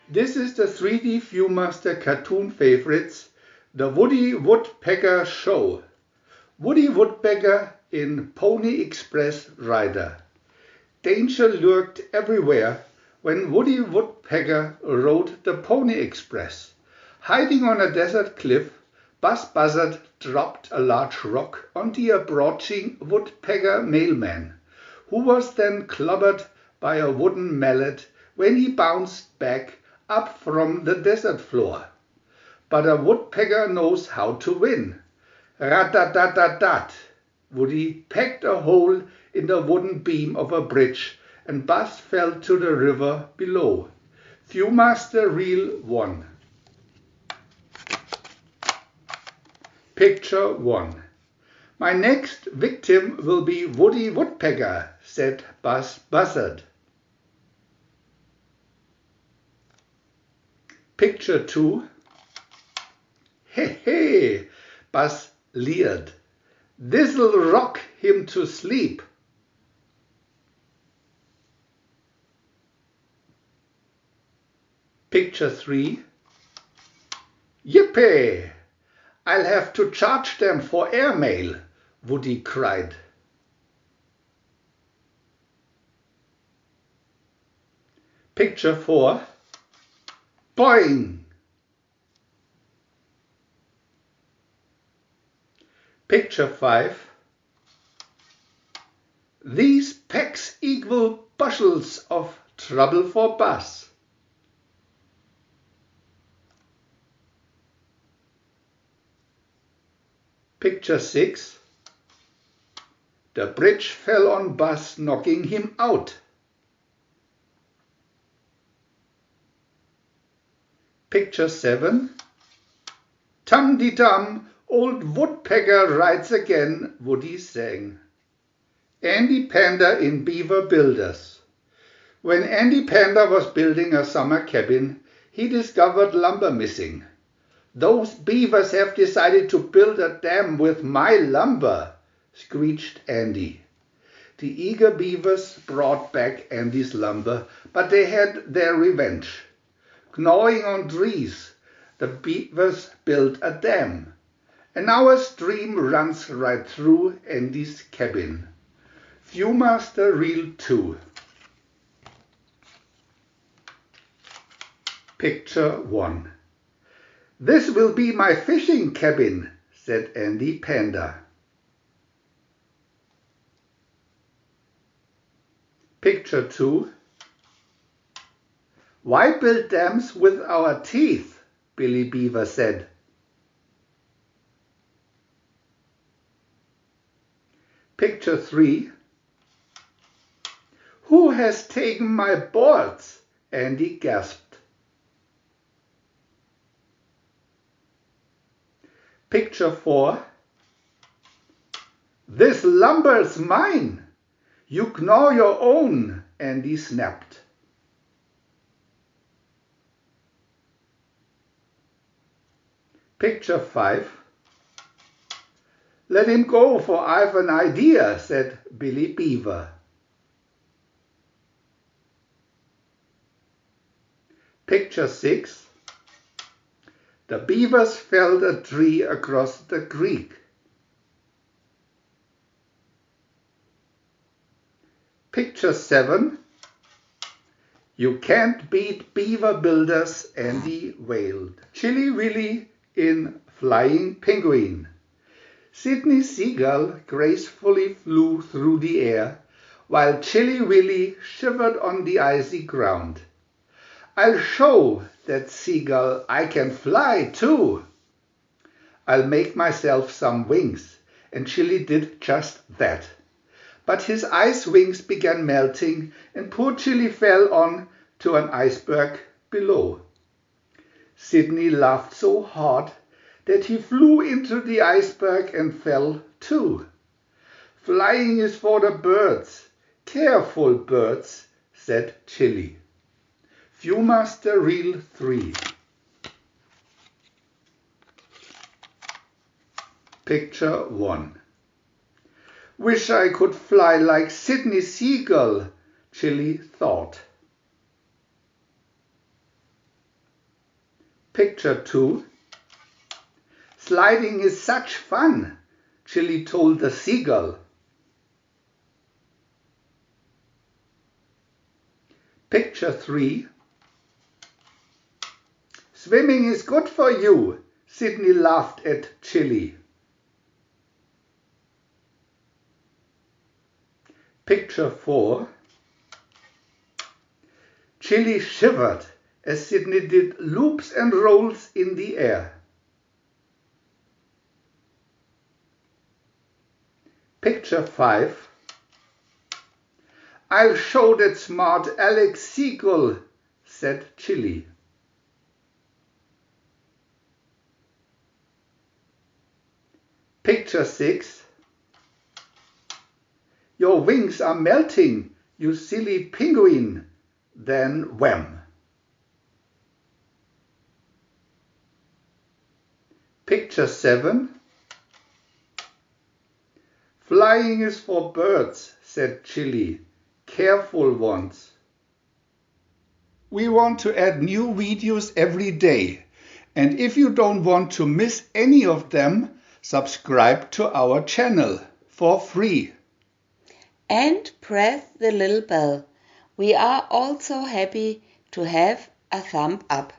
This is the 3D VIEW-MASTER cartoon favorites, the Woody Woodpecker Show. Woody Woodpecker in Pony Express rider. Danger lurked everywhere when Woody Woodpecker rode the Pony Express. Hiding on a desert cliff, Buzz Buzzard dropped a large rock on the approaching woodpecker mailman, who was then clobbered by a wooden mallet when he bounced back up from the desert floor. But a woodpecker knows how to win. Rat-tat-tat-tat-tat. Woody pecked a hole in the wooden beam of a bridge, and Buzz fell to the river below. VIEW-MASTER Reel 1. Picture 1. My next victim will be Woody Woodpecker, said Buzz Buzzard. Picture 2. Hey, hey, Buzz leered. This'll rock him to sleep. Picture 3. Yippee! I'll have to charge them for airmail, Woody cried. Picture 4. Boing! Picture 5. These pecks equal bushels of trouble for Buzz. Picture 6. The bridge fell on Buzz, knocking him out. Picture 7. Tum-de-dum, old woodpecker rides again, Woody sang. Andy Panda in Beaver Builders. When Andy Panda was building a summer cabin, he discovered lumber missing. Those beavers have decided to build a dam with my lumber, screeched Andy. The eager beavers brought back Andy's lumber, but they had their revenge. Gnawing on trees, the beavers built a dam. And now a stream runs right through Andy's cabin. VIEW-MASTER Reel 2. Picture 1. This will be my fishing cabin, said Andy Panda. Picture 2. Why build dams with our teeth? Billy Beaver said. Picture 3. Who has taken my boards? Andy gasped. Picture 4. This lumber's mine. You gnaw your own, Andy snapped. Picture 5. Let him go, for I've an idea, said Billy Beaver. Picture 6. The beavers felled a tree across the creek. Picture 7. You can't beat beaver builders, Andy wailed. Chilly Willy in Flying Penguin. Sidney Seagull gracefully flew through the air, while Chilly Willy shivered on the icy ground. I'll show that seagull I can fly too. I'll make myself some wings, and Chilly did just that. But his ice wings began melting, and poor Chilly fell on to an iceberg below. Sidney laughed so hard that he flew into the iceberg and fell too. Flying is for the birds, careful birds, said Chilly. VIEW-MASTER Reel 3. Picture 1. Wish I could fly like Sidney Seagull, Chilly thought. Picture 2. Sliding is such fun, Chili told the seagull. Picture 3. Swimming is good for you, Sydney laughed at Chili. Picture 4. Chili shivered as Sydney did loops and rolls in the air. Picture 5. I'll show that smart Alex Seagull, said Chili. Picture 6. Your wings are melting, you silly penguin, then wham. Picture 7. Flying is for birds, said Chili. Careful ones. We want to add new videos every day, and if you don't want to miss any of them, subscribe to our channel for free. And press the little bell. We are also happy to have a thumb up.